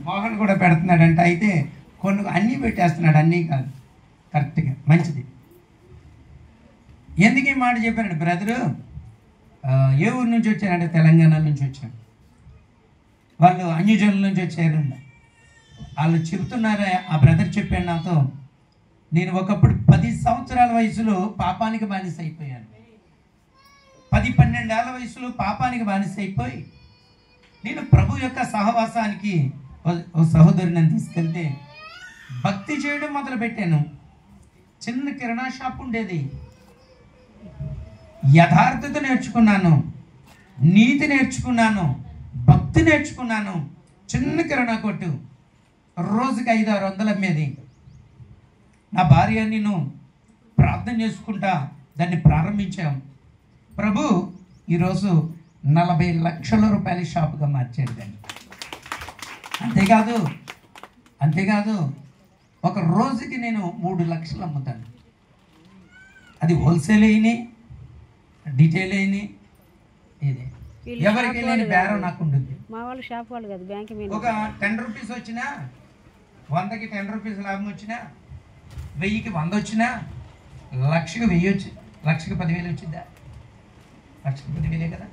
మోహన్ కూడా పెడుతున్నాడంట. అయితే కొన్ని అన్నీ పెట్టేస్తున్నాడు, అన్నీ కాదు, కరెక్ట్గా మంచిది. ఎందుకు ఈ మాట చెప్పానండి? బ్రదరు ఏ ఊరు నుంచి వచ్చారంటే తెలంగాణ నుంచి వచ్చారు. వాళ్ళు అన్యజనుల నుంచి వచ్చారంట. వాళ్ళు చెబుతున్నారా, ఆ బ్రదర్ చెప్పాడు నాతో, నేను ఒకప్పుడు 10 సంవత్సరాల వయసులో పాపానికి బానిస అయిపోయాను. 10-12 ఏళ్ల వయసులో పాపానికి బానిస అయిపోయి నేను ప్రభు యొక్క సహవాసానికి ఓ సహోదరుని తీసుకెళ్తే భక్తి చేయడం మొదలుపెట్టాను. చిన్న కిరాణా షాప్ ఉండేది. యథార్థత నేర్చుకున్నాను, నీతి నేర్చుకున్నాను, భక్తి నేర్చుకున్నాను. చిన్న కిరాణా కొట్టు, రోజుకి 500-600 అమ్మేది. నా భార్య నేను ప్రార్థన చేసుకుంటా దాన్ని ప్రారంభించాం. ప్రభు ఈరోజు 40 లక్షల రూపాయల షాపుగా మార్చాడు దాన్ని. అంతేకాదు ఒక రోజుకి నేను 3 లక్షలు అమ్ముతాను. అది హోల్సేల్ అయినా డీటెయిల్ అయినా ఇదే ఎవరికి లేని బేరం నాకు ఉంటుంది. మా వాళ్ళు షాప్ వాళ్ళు కాదు, బ్యాంక్ ఒక 10 రూపీస్ వచ్చినా, 100కి 10 రూపీస్ లాభం వచ్చినా, 1000కి 100 వచ్చినా, 1,00,000కి 1000 వచ్చి 1,00,000కి 10,000 వచ్చిందా? 1,00,000కి 10,000 కదా,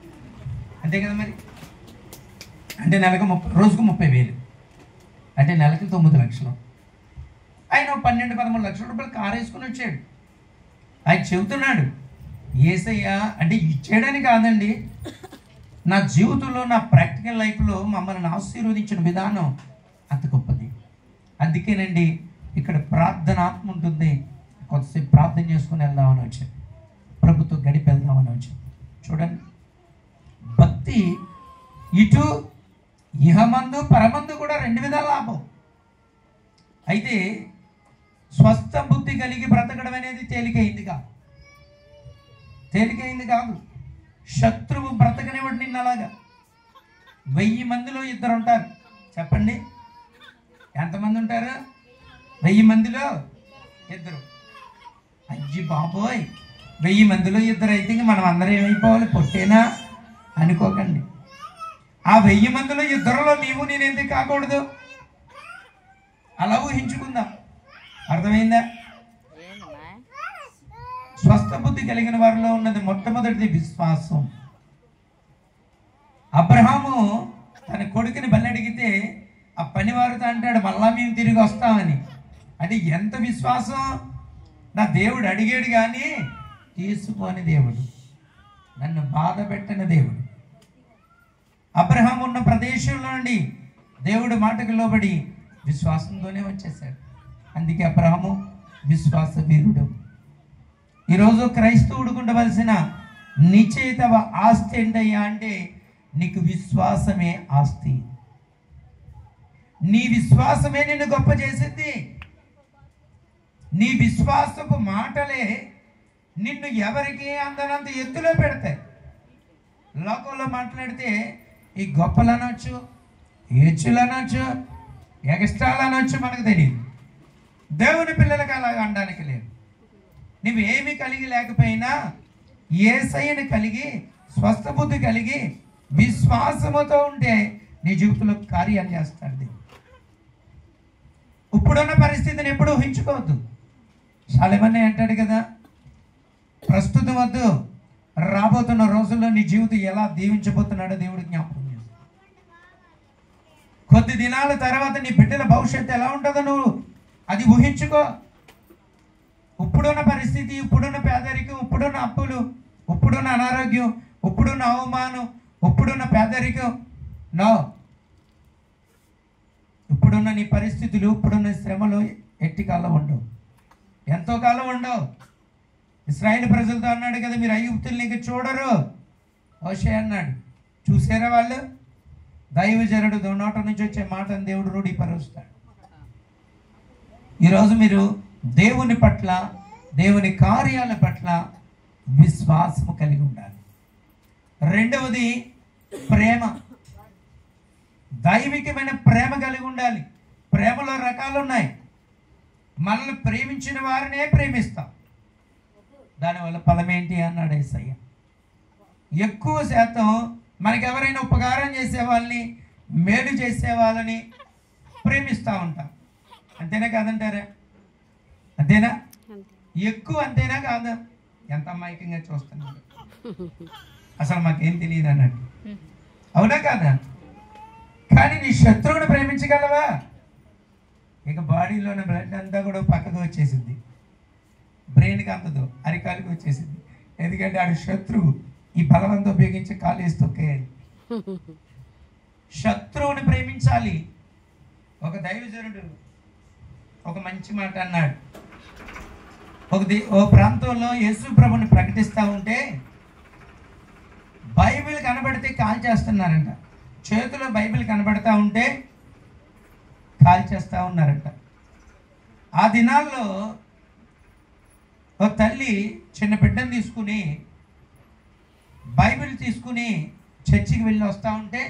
అంతే కదా మరి. అంటే నెలకు రోజుకు 30,000, అంటే నెలకి 9 లక్షలు. ఆయన 12-13 లక్షల రూపాయలు కారు వేసుకుని వచ్చాడు. ఆయన చెబుతున్నాడు, యేసయ్య అంటే ఇచ్చాడని కాదండి, నా జీవితంలో నా ప్రాక్టికల్ లైఫ్లో మమ్మల్ని ఆశీర్వదించిన విధానం అంత గొప్పది. అందుకేనండి ఇక్కడ ప్రార్థన ఆత్మ ఉంటుంది. కొంతసేపు ప్రార్థన చేసుకుని వెళ్దామని వచ్చాను, ప్రభుత్వం గడిపి వెళ్దామని వచ్చాను. చూడండి, భక్తి ఇటు ఇహమందు పరమందు కూడా 2 విధాల లాభం. అయితే స్వస్థ బుద్ధి కలిగి బ్రతకడం అనేది తేలికైంది కాదు. శత్రువు బ్రతకనివాడు నిన్ను అలాగా. 1000 మందిలో 2 ఉంటారు. చెప్పండి, ఎంతమంది ఉంటారు? 1000 మందిలో 2. అజ్జి బాబోయ్, 1000 మందిలో 2 అయితే మనం అందరం ఏమైపోవాలి? పొట్టేనా అనుకోకండి. ఆ 1000 మందిలో 2లో నీవు నేను ఎందుకు కాకూడదు? అలా ఊహించుకుందాం. అర్థమైందా? స్వస్థ బుద్ధి కలిగిన వారిలో ఉన్నది మొట్టమొదటిది విశ్వాసం. అబ్రహాము తన కొడుకుని బలి అడిగితే ఆ పనివారితో అంటాడు, మళ్ళా మేము తిరిగి వస్తామని. అది ఎంత విశ్వాసం! నా దేవుడు అడిగాడు కానీ తీసుకోని దేవుడు, నన్ను బాధ పెట్టిన దేవుడు. అబ్రహాం ఉన్న ప్రదేశంలో నుండి దేవుడు మాటకు లోబడి విశ్వాసంతోనే వచ్చేసాడు. అందుకే అబ్రహాము విశ్వాస వీరుడు. ఈరోజు క్రైస్తవుడికి ఉండవలసిన నిశ్చయిత ఆస్తి ఏంటయ్యా అంటే నీకు విశ్వాసమే ఆస్తి. నీ విశ్వాసమే నిన్ను గొప్ప చేసింది. నీ విశ్వాసపు మాటలే నిన్ను ఎవరికి అందనంత ఎత్తులో పెడతాయి. లోకంలో మాట్లాడితే ఈ గొప్పలు అనొచ్చు, హెచ్చులు అనొచ్చు, ఎగస్ట్రాలు అనొచ్చు, మనకు తెలియదు. దేవుని పిల్లలకు అలాగ అనడానికి లేదు. నువ్వేమి కలిగి లేకపోయినా యేసయ్యను కలిగి స్వస్థ బుద్ధి కలిగి విశ్వాసముతో ఉంటే నీ జీవితంలో కార్యాలు చేస్తాడు దేవుడు. ఇప్పుడున్న పరిస్థితిని ఎప్పుడు ఊహించుకోవద్దు. సొలొమోనే అంటాడు కదా, ప్రస్తుతం వద్దు, రాబోతున్న రోజుల్లో నీ జీవితం ఎలా దీవించబోతున్నాడో దేవుడు జ్ఞాపకం చేస్తాడు. కొద్ది దినాల తర్వాత నీ బిడ్డల భవిష్యత్తు ఎలా ఉంటుందో నువ్వు అది ఊహించుకో. ఇప్పుడున్న పరిస్థితి, ఇప్పుడున్న పేదరికం, ఇప్పుడున్న అప్పులు, ఇప్పుడున్న అనారోగ్యం, ఇప్పుడున్న అవమానం, ఇప్పుడున్న పేదరికం నో. ఇప్పుడున్న నీ పరిస్థితులు, ఇప్పుడున్న శ్రమలు ఎట్టి కాలం ఉండవు, ఎంతో కాలం ఉండవు. ఇశ్రాయేలు ప్రజలతో అన్నాడు కదా, మీరు ఐగుప్తుల్ని ఇంక చూడరు. హోషేయ అన్నాడు, చూసారా వాళ్ళు? దైవజనుడు నోట నుంచి వచ్చే మాటను దేవుడు రూఢీపరుస్తాడు. ఈరోజు మీరు దేవుని పట్ల, దేవుని కార్యాల పట్ల విశ్వాసము కలిగి ఉండాలి. రెండవది ప్రేమ. దైవికమైన ప్రేమ కలిగి ఉండాలి. ప్రేమలో రకాలు ఉన్నాయి. మనల్ని ప్రేమించిన వారినే ప్రేమిస్తాం. దానివల్ల ఫలమేంటి అన్నాడు యేసయ్య. ఎక్కువ శాతం మనకి ఎవరైనా ఉపకారం చేసే వాళ్ళని, మేలు చేసే వాళ్ళని, ప్రేమిస్తూ ఉంటాం. అంతేనా కాదంటారా? అంతేనా? ఎక్కువ అంతేనా కాదా? ఎంత అమాయకంగా చూస్తున్నాడు, అసలు మాకేం తెలియదు అన్నట్టు. అవునా కాదా? కానీ నీ శత్రువుని ప్రేమించగలవా? ఇక బాడీలోని బ్లడ్ అంతా కూడా పక్కకు వచ్చేసింది, బ్రెయిన్కి అందదు, అరికాలికి వచ్చేసింది. ఎందుకంటే ఆడు శత్రువు. ఈ బలవంతం ఉపయోగించి కాలు వేసి తొక్కేయాలి. శత్రువుని ప్రేమించాలి. ఒక దైవజనుడు ఒక మంచి మాట అన్నాడు. ఓ ప్రాంతంలో యేసు ప్రభుని ప్రకటిస్తూ ఉంటే బైబిల్ కనబడితే కాల్ చేస్తున్నారంట. చేతిలో బైబిల్ కనబడతా ఉంటే కాల్ చేస్తూ ఉన్నారంట. ఆ దినాల్లో ఒక తల్లి చిన్న బిడ్డను తీసుకుని బైబిల్ తీసుకుని చర్చికి వెళ్ళి వస్తూ ఉంటే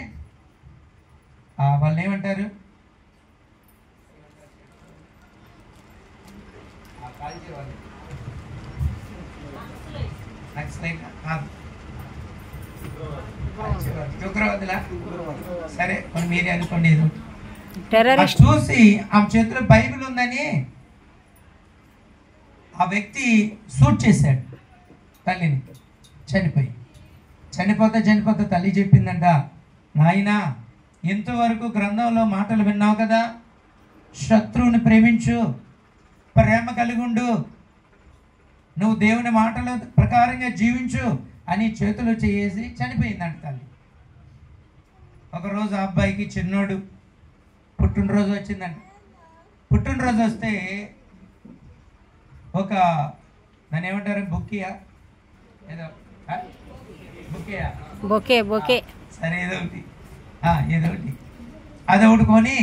వాళ్ళు ఏమంటారు? ఉగ్రవాదులా? సరే మీరే అనుకోండి. చూసి ఆమె చేతిలో బైబిల్ ఉందని ఆ వ్యక్తి షూట్ చేశాడు తల్లిని. చనిపోతే తల్లి చెప్పిందంట, నాయనా ఇంతవరకు గ్రంథంలో మాటలు విన్నావు కదా, శత్రువుని ప్రేమించు, ప్రేమ కలిగి ఉండు, నువ్వు దేవుని మాటల ప్రకారంగా జీవించు అని చేతులు చేసి చనిపోయిందంట తల్లి. ఒకరోజు ఆ అబ్బాయికి చిన్నోడు పుట్టినరోజు వచ్చిందంట. పుట్టినరోజు వస్తే ఒక దాన్ని ఏమంటారు, బొక్కియా ఏదో బొకే సరే ఏదోటి అదొకటి కొని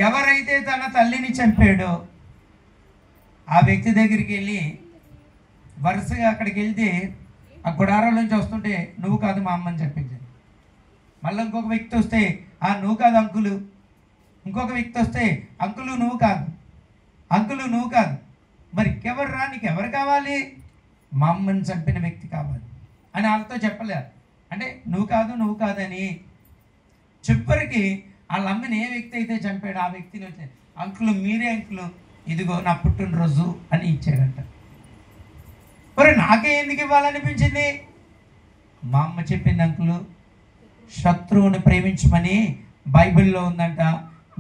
ఎవరైతే తన తల్లిని చంపాడో ఆ వ్యక్తి దగ్గరికి వెళ్ళి వరుసగా అక్కడికి వెళ్తే ఆ గుడారం నుంచి వస్తుంటే నువ్వు కాదు మా అమ్మని చెప్పింది. మళ్ళీ ఇంకొక వ్యక్తి వస్తే నువ్వు కాదు అంకులు. ఇంకొక వ్యక్తి వస్తే అంకులు నువ్వు కాదు. మరి ఇంకెవర్రా, నీకు ఎవరు కావాలి? మా అమ్మని చంపిన వ్యక్తి కావాలి అని వాళ్ళతో చెప్పలేరు. అంటే నువ్వు కాదని చివరికి వాళ్ళ అమ్మని ఏ వ్యక్తి అయితే చంపాడో ఆ వ్యక్తిని వచ్చి అంకులు మీరే అంకులు, ఇదిగో నా పుట్టినరోజు అని ఇచ్చాడంట. మరి నాకే ఎందుకు ఇవ్వాలనిపించింది? మా అమ్మ చెప్పింది అంకులు, శత్రువుని ప్రేమించమని బైబిల్లో ఉందంట,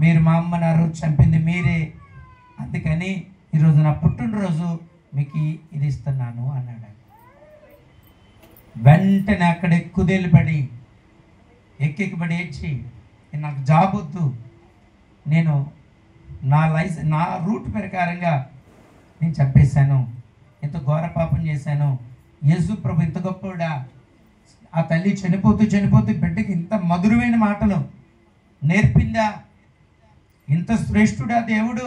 మీరు మా అమ్మని ఆ రోజు చంపింది మీరే, అందుకని ఈరోజు నా పుట్టినరోజు మీకు ఇది ఇస్తున్నాను అన్నాడు. వెంటనే అక్కడ కుదేలుపడి ఎక్కిపడి ఏడ్చి, నాకు జాబ్ వద్దు, నేను నా రూట్ ప్రకారంగా నేను చంపేశాను, ఎంత ఘోర పాపం చేశాను, యేసు ప్రభు ఇంత గొప్పవాడా, ఆ తల్లి చనిపోతూ బిడ్డకి ఇంత మధురమైన మాటలు నేర్పిందా, ఇంత శ్రేష్ఠుడా దేవుడు,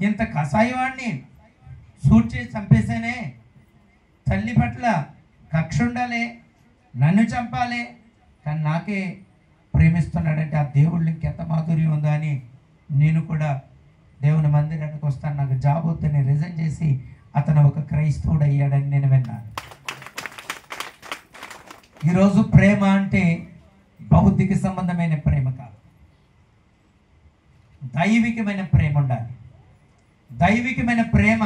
ఇంత కషాయవాడిని షూట్ చేసి చంపేశానే, తల్లి పట్ల కక్ష ఉండాలి, నన్ను చంపాలి, కానీ నాకే ప్రేమిస్తున్నాడంటే ఆ దేవుళ్ళు ఇంకెంత మాధుర్యం ఉందా అని నేను కూడా దేవుని మందిరానికి వస్తాను, నాకు జాబ్ వద్దని రిజైన్ చేసి అతను ఒక క్రైస్తవుడు అయ్యాడని నేను విన్నాను. ఈరోజు ప్రేమ అంటే భౌతిక సంబంధమైన ప్రేమ కాదు, దైవికమైన ప్రేమ ఉండాలి. దైవికమైన ప్రేమ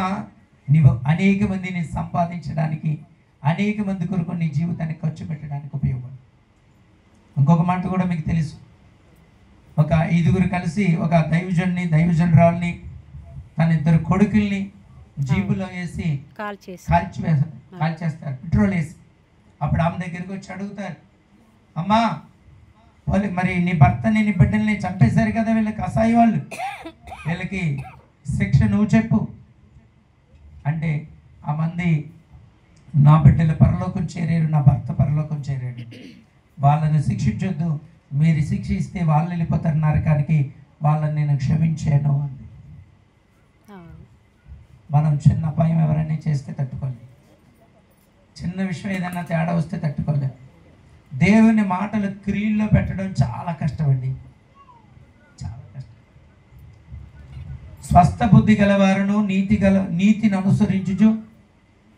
నీవు అనేక మందిని సంపాదించడానికి, అనేక మంది కొరకు నీ జీవితాన్ని ఖర్చు పెట్టడానికి ఉపయోగపడు. ఇంకొక మాట కూడా మీకు తెలుసు, ఒక 5గురు కలిసి ఒక దైవజనురాల్ని తన 2 కొడుకుల్ని జీబులో వేసి కాల్చేస్తారు, పెట్రోల్ వేసి. అప్పుడు ఆమె దగ్గరికి వచ్చి అడుగుతారు, అమ్మా మరి నీ భర్తని నీ బిడ్డల్ని చంపేశారు కదా, వీళ్ళకి అసహాయ వాళ్ళు, వీళ్ళకి శిక్ష నువ్వు చెప్పు అంటే ఆ మంది, నా బిడ్డలు పరలోకం చేరారు, నా భర్త పరలోకం చేరాడు, వాళ్ళని శిక్షించొద్దు, మీరు శిక్షిస్తే వాళ్ళు వెళ్ళిపోతారు నరకానికి, వాళ్ళని నేను క్షమించాను అంది. మనం చిన్న అపాయం ఎవరైనా చేస్తే తట్టుకోలేదు, చిన్న విషయం ఏదైనా తేడా వస్తే తట్టుకోలేదు. దేవుని మాటలు క్రియల్లో పెట్టడం చాలా కష్టమండి, చాలా కష్టం. స్వస్థ బుద్ధి గలవారును నీతిని అనుసరించుచు,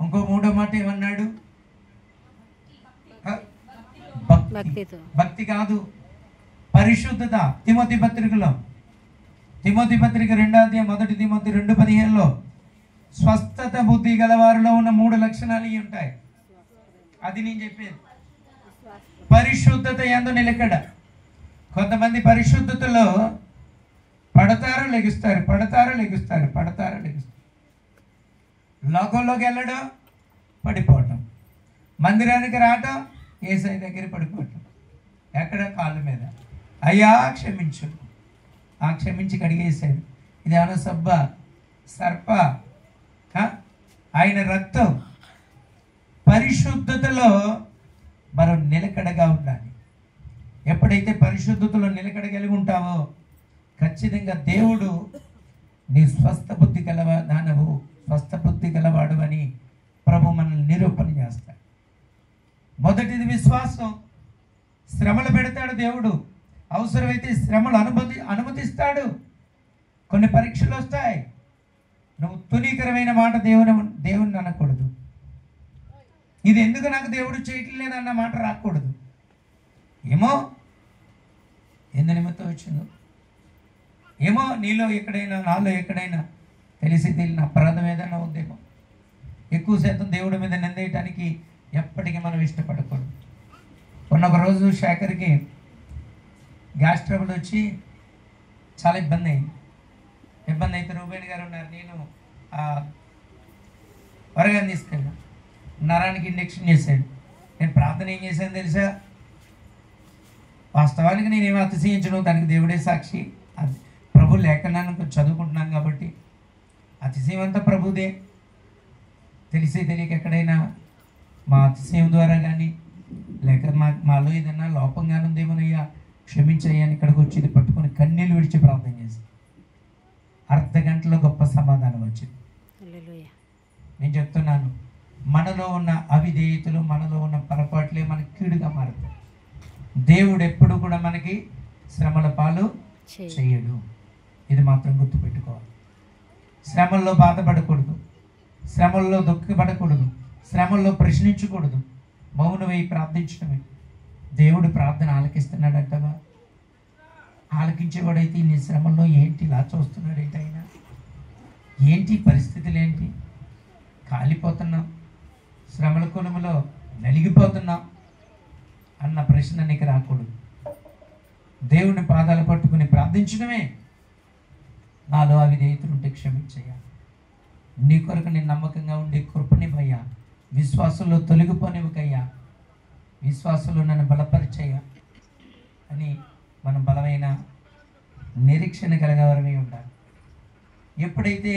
ఇంకో 3వ మాట ఏమన్నాడు, భక్తి కాదు, పరిశుద్ధత. తిమోతి పత్రికలో, తిమోతి పత్రిక 2వ అధ్యాయం 1 తిమోతి 2:15లో స్వస్థత బుద్ధి గలవారిలో ఉన్న 3 లక్షణాలు ఇవి ఉంటాయి. అది నేను చెప్పేది. పరిశుద్ధత యందు నిలకడ. కొంతమంది పరిశుద్ధతలో పడతారు లెగుస్తారు, పడతారు లెగుస్తారు, పడతారు లెగుస్తారు. లోకంలోకి వెళ్ళడం, పడిపోవటం. మందిరానికి రావటం, యేసయ్య దగ్గర పడిపోవటం. ఎక్కడ? కాళ్ళ మీద. అయ్యా క్షమించు. ఆ క్షమించి కడిగేశాడు. ఇది ఏమన్నా సబ్బ, సర్ప? ఆయన రక్తం. పరిశుద్ధతలో మనం నిలకడగా ఉండాలి. ఎప్పుడైతే పరిశుద్ధతలో నిలకడ కలిగి ఉంటావో ఖచ్చితంగా దేవుడు నీ స్వస్థ బుద్ధి దానవు, స్వస్థ బుద్ధి గలవాడు అని ప్రభు మనల్ని నిరూపణ చేస్తాడు. మొదటిది విశ్వాసం. శ్రమలు పెడతాడు దేవుడు. అవసరమైతే శ్రమలు అనుమతిస్తాడు. కొన్ని పరీక్షలు వస్తాయి. నువ్వు తునీకరమైన మాట దేవుని అనకూడదు. ఇది ఎందుకు నాకు దేవుడు చేయట్లేదు అన్న మాట రాకూడదు. ఏమో ఎందు నిమిత్తం వచ్చిందో, ఏమో నీలో ఎక్కడైనా నాలో ఎక్కడైనా తెలిసి తెలియని అపరాధం ఏదైనా ఉందేమో. ఎక్కువ శాతం దేవుడి మీద నిందేయటానికి ఎప్పటికీ మనం ఇష్టపడకూడదు. ఒక రోజు శేఖర్కి గ్యాస్ ట్రబుల్ వచ్చి చాలా ఇబ్బంది అయింది. ఇబ్బంది అయితే రూబేణి గారు ఉన్నారు, నేను త్వరగా తీసుకెళ్ళాను. నరానికి ఇంజెక్షన్ చేశాడు. నేను ప్రార్థన ఏం చేశాను తెలుసా? వాస్తవానికి నేనేమో అతిశయించను, దానికి దేవుడే సాక్షి. అది ప్రభు లేఖనాన్ని చదువుకుంటున్నాను కాబట్టి అతిశయం అంతా ప్రభుదే. తెలిసి తెలియక ఎక్కడైనా మా అతిశయం ద్వారా కానీ లేక మాలో ఏదైనా లోపంగానే ఉందేమోనయ్యా క్షమించయ్యాని ఇక్కడికి వచ్చి ఇది పట్టుకొని కన్నీళ్ళు విడిచి ప్రార్థన చేసి అర్ధ గంటలో గొప్ప సమాధానం వచ్చింది. నేను చెప్తున్నాను, మనలో ఉన్న అవిధేయతలు, మనలో ఉన్న పొరపాట్లే మనకి కీడుగా మారుతాయి. దేవుడు ఎప్పుడు కూడా మనకి శ్రమల పాలు చేయడు. ఇది మాత్రం గుర్తుపెట్టుకోవాలి. శ్రమల్లో బాధపడకూడదు, శ్రమల్లో దుఃఖపడకూడదు, శ్రమల్లో ప్రశ్నించకూడదు. మౌనమై ప్రార్థించడమే. దేవుడు ప్రార్థన ఆలకిస్తున్నాడంటవా? ఆలకించేవాడైతే నీ శ్రమల్లో ఏంటి ఇలా చూస్తున్నాడు? ఏంటైనా ఏంటి పరిస్థితులు ఏంటి? కాలిపోతున్నాం, శ్రమల కొనుమలో నలిగిపోతున్నాం అన్న ప్రశ్న నీకు రాకూడదు. దేవుని పాదాలు పట్టుకుని ప్రార్థించడమే. నాలో అవిధేయతలు ఉంటే క్షమించయ్యా, నీ కొరకు నేను నమ్మకంగా ఉండే కృపనివ్వయ్యా, విశ్వాసంలో తొలగిపోనివ్వకయ్యా, విశ్వాసంలో నన్ను బలపరిచయ్యా అని మనం బలమైన నిరీక్షణ కలిగేవారమే ఉండాలి. ఎప్పుడైతే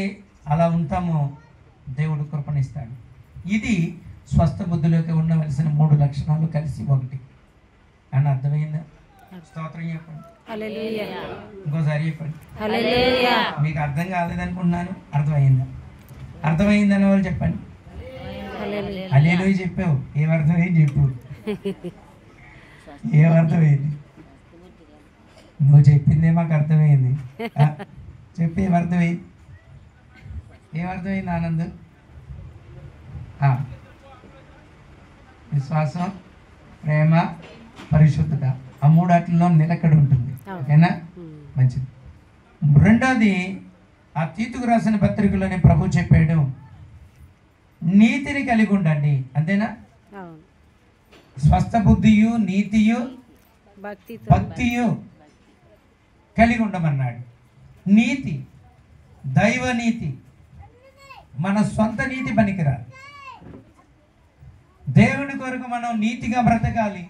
అలా ఉంటామో దేవుడు కృపణిస్తాడు. ఇది స్వస్థ బుద్ధిలోకి ఉండవలసిన 3 లక్షణాలు కలిసి ఒకటి అని అర్థమైందా? స్తోత్రం చెప్పండి, ఇంకోసారి చెప్పండి. మీకు అర్థం కాలేదనుకుంటున్నాను. అర్థమైందా? అర్థమైందని వాళ్ళు చెప్పండి. హల్లెలూయా చెప్పావు. ఏమర్థమైంది చెప్పు. ఏమర్థమైంది? నువ్వు చెప్పిందే మాకు అర్థమైంది. చెప్పి ఏమర్థమైంది? ఏమర్థమైంది ఆనంద్? విశ్వాసం, ప్రేమ, పరిశుద్ధత, ఆ 3 నిలకడ ఉంటుంది. ఓకేనా? మంచిది. రెండోది ఆ తీతుకు రాసిన పత్రికలోనే ప్రభు చెప్పాడు, నీతిని కలిగి ఉండండి. అంతేనా? స్వస్థ బుద్ధియు, నీతియు, భక్తియు కలిగి ఉండమన్నాడు. నీతి, దైవ నీతి. మన సొంత నీతి పనికిరాదు. దేవుని కొరకు మనం నీతిగా బ్రతకాలి.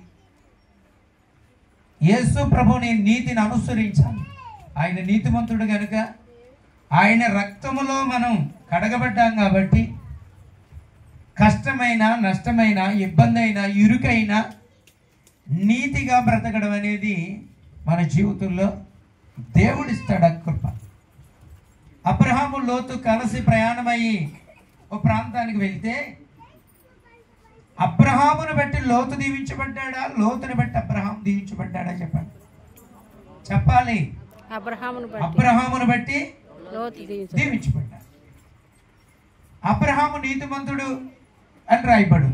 యేసు ప్రభుని నీతిని అనుసరించాలి. ఆయన నీతిమంతుడు కనుక ఆయన రక్తములో మనం కడగబడ్డాం కాబట్టి కష్టమైన, నష్టమైన, ఇబ్బంది అయినా, ఇరుకైనా నీతిగా బ్రతకడం అనేది మన జీవితంలో దేవుడిస్తాడు. కృప. అబ్రహాము లోతు కలిసి ప్రయాణమయ్యి ఒక ప్రాంతానికి వెళ్తే అబ్రహామును బట్టి లోతు దీవించబడ్డాడా, లోతుని బట్టి అబ్రహాం దీవించబడ్డాడా? చెప్పండి, చెప్పాలి. అబ్రహామును బట్టి దీవించబడ్డాడు. అబ్రహాము నీతిమంతుడు అని రాయబడు.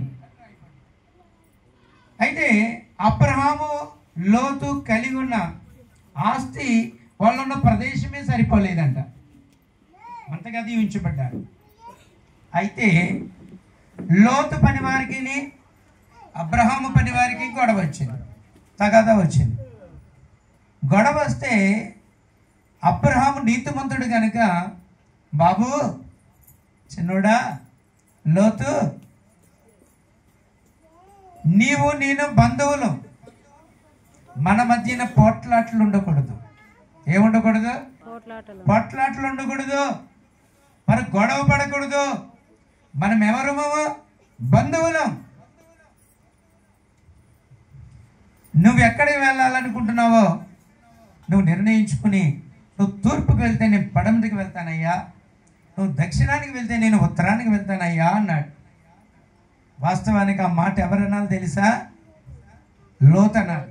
అయితే అబ్రహాము లోతు కలిగి ఉన్న ఆస్తి వాళ్ళున్న ప్రదేశమే సరిపోలేదంట, అంతగా దీవించబడ్డారు. అయితే లోతు పని వారికి అబ్రహాము పని వారికి గొడవ వచ్చింది, తగాదా వచ్చింది. గొడవ వస్తే అబ్రహాము నీతిమంతుడు కనుక, బాబు చిన్నోడా లోతు, నీవు నేను బంధువులు, మన మధ్యన పోట్లాట్లు ఉండకూడదు. ఏముండకూడదు? పోట్లాట్లు ఉండకూడదు, మరి గొడవ పడకూడదు. మనం ఎవరము? బంధువులం. నువ్వు ఎక్కడికి వెళ్ళాలనుకుంటున్నావో నువ్వు నిర్ణయించుకుని, నువ్వు తూర్పుకి వెళ్తే నేను పడమటికి వెళ్తానయ్యా, నువ్వు దక్షిణానికి వెళ్తే నేను ఉత్తరానికి వెళ్తానయ్యా అన్నాడు. వాస్తవానికి ఆ మాట ఎవరన్నాలో తెలుసా? లోతు అన్నాడు.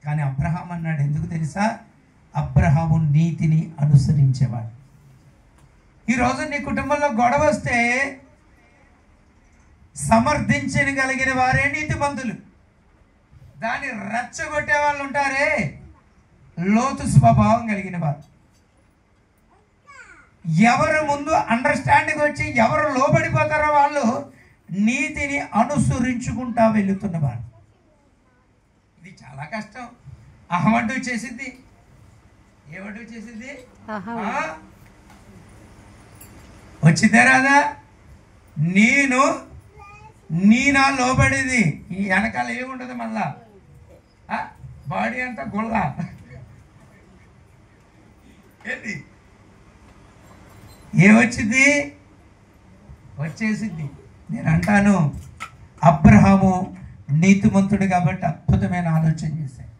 కానీ అబ్రహాం అన్నాడు. ఎందుకు తెలుసా? అబ్రహాము నీతిని అనుసరించేవాడు. ఈరోజు నీ కుటుంబంలో గొడవ వస్తే సమర్థించగలిగిన వారే నీతిమంతులు. దాన్ని రెచ్చగొట్టే వాళ్ళు ఉంటారే లోతు స్వభావం కలిగిన వారు. ఎవరు ముందు అండర్స్టాండింగ్ వచ్చి ఎవరు లోబడిపోతారో వాళ్ళు నీతిని అనుసరించుకుంటా వెళుతున్నవారు. ఇది చాలా కష్టం. అహమంటూ చేసింది, ఏమంటూ చేసింది? వచ్చిందే రాదా? నేను నా లోబడేది. ఈ వెనకాల ఏముండదు, మళ్ళా బాడీ అంతా గుళ్ళ. ఏంటి ఏమొచ్చింది? వచ్చేసింది. నేను అంటాను, అబ్రహాము నీతిమంతుడు కాబట్టి అద్భుతమైన ఆలోచన చేశాడు.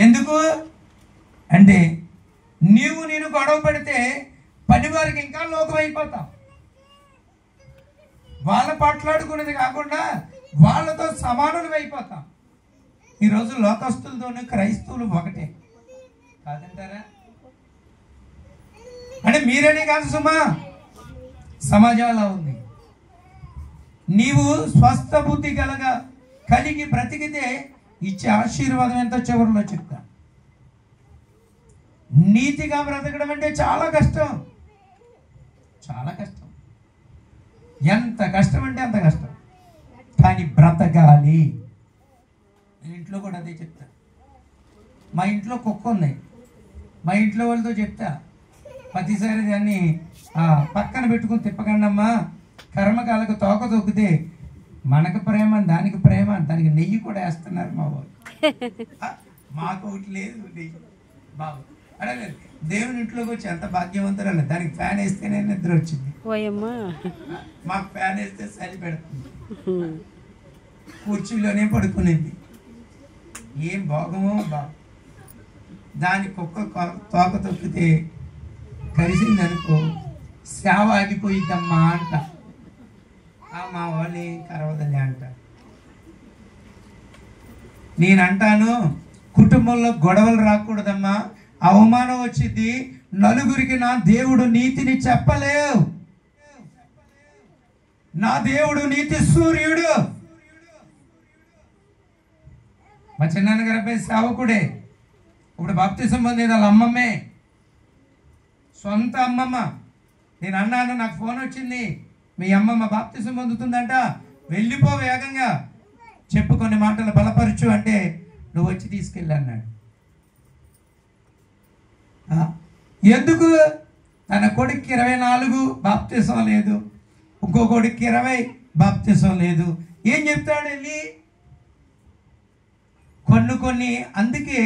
ఎందుకు అంటే నీవు నేను గొడవ పడితే పని వారికి ఇంకా లోకం అయిపోతాం. వాళ్ళ పట్లాడుకునేది కాకుండా వాళ్ళతో సమానులు అయిపోతాం. ఈరోజు లోకస్తులతోనే క్రైస్తవులు ఒకటే కాదంటారా? అంటే మీరనే కాదు సుమా, సమాజం అలా ఉంది. నీవు స్వస్థ బుద్ధి కలిగి బ్రతికితే ఇచ్చే ఆశీర్వాదం ఎంతో చివరిలో చెప్తా. నీతిగా బ్రతకడం అంటే చాలా కష్టం, చాలా కష్టం. ఎంత కష్టం అంటే అంత కష్టం. కానీ బ్రతకాలి. నేను ఇంట్లో కూడా అదే చెప్తా. మా ఇంట్లో కుక్క ఉంది, మా ఇంట్లో వాళ్ళతో చెప్తా, ప్రతిసారి దాన్ని పక్కన పెట్టుకుని తిప్పకండి అమ్మా, కర్మకాలకు తోక తొక్కితే మనకు ప్రేమ, దానికి ప్రేమ, దానికి నెయ్యి కూడా వేస్తున్నారు మా వాళ్ళు. మాకు ఒకటి లేదు నెయ్యి బాబు. అదే దేవుని ఇంట్లోకి వచ్చి ఎంత భాగ్యవంతురాలి. దానికి ఫ్యాన్ వేస్తేనే నిద్ర వచ్చింది, మాకు ఫ్యాన్ వేస్తే చలి పెడుతుంది, కుర్చీలోనే పడుకునేది. ఏం భోగమో బాబు. దాని కుక్క తోక తొక్కితే కరిసిందనుకో సేవ ఆగిపోయిద్దమ్మా అంట. మా వాళ్ళు ఏం కరవదలే అంటారు. నేనంటాను, కుటుంబంలో గొడవలు రాకూడదమ్మా, అవమానం వచ్చింది. నలుగురికి నా దేవుడు నీతిని చెప్పలేవు. నా దేవుడు నీతి సూర్యుడు. మా చిన్నాన్నగారి అబ్బాయి సేవకుడే, ఇప్పుడు బాప్తిసం పొందేది వాళ్ళ అమ్మమ్మే, సొంత అమ్మమ్మ. నేను అన్నాను, నాకు ఫోన్ వచ్చింది, మీ అమ్మమ్మ బాప్తిసం పొందుతుందంట, వెళ్ళిపో వేగంగా, చెప్పు కొన్ని మాటలు బలపరచు అంటే, నువ్వు వచ్చి తీసుకెళ్ళి అన్నాడు. ఎందుకు? తన కొడుక్కి 24 బాప్తిసం లేదు, ఇంకో కొడుక్కి 20 బాప్తిసం లేదు. ఏం చెప్తాడు వెళ్ళి? కొన్ని అందుకే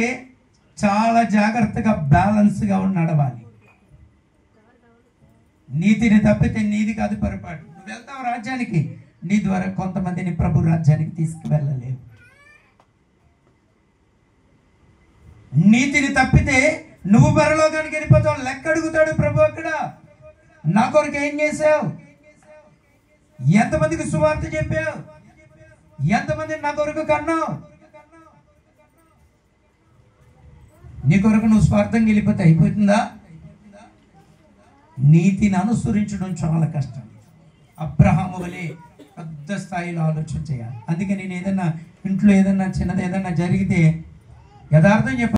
చాలా జాగ్రత్తగా బ్యాలెన్స్గా నడవాలి. నీతిని తప్పితే నీది కాదు పొరపాటు. నువ్వు వెళ్తావు రాజ్యానికి, నీ ద్వారా కొంతమందిని ప్రభు రాజ్యానికి తీసుకువెళ్ళలేవు. నీతిని తప్పితే నువ్వు పరలోకానికి వెళ్ళిపోతావు. లెక్క అడుగుతాడు ప్రభు అక్కడ. నా కొరకు ఏం చేసావు? ఎంతమందికి సువార్త చెప్పావు? ఎంతమందిని నా కొరకు కన్నావు? నీ కొరకు నువ్వు స్వార్థంగా వెళ్ళిపోతే అయిపోతుందా? నీతిని అనుసరించడం చాలా కష్టం. అబ్రహాము వలె పెద్ద స్థాయిలో ఆలోచన చేయాలి. అందుకే నేను ఏదన్నా ఇంట్లో ఏదన్నా చిన్నది ఏదన్నా జరిగితే యథార్థం చెప్పి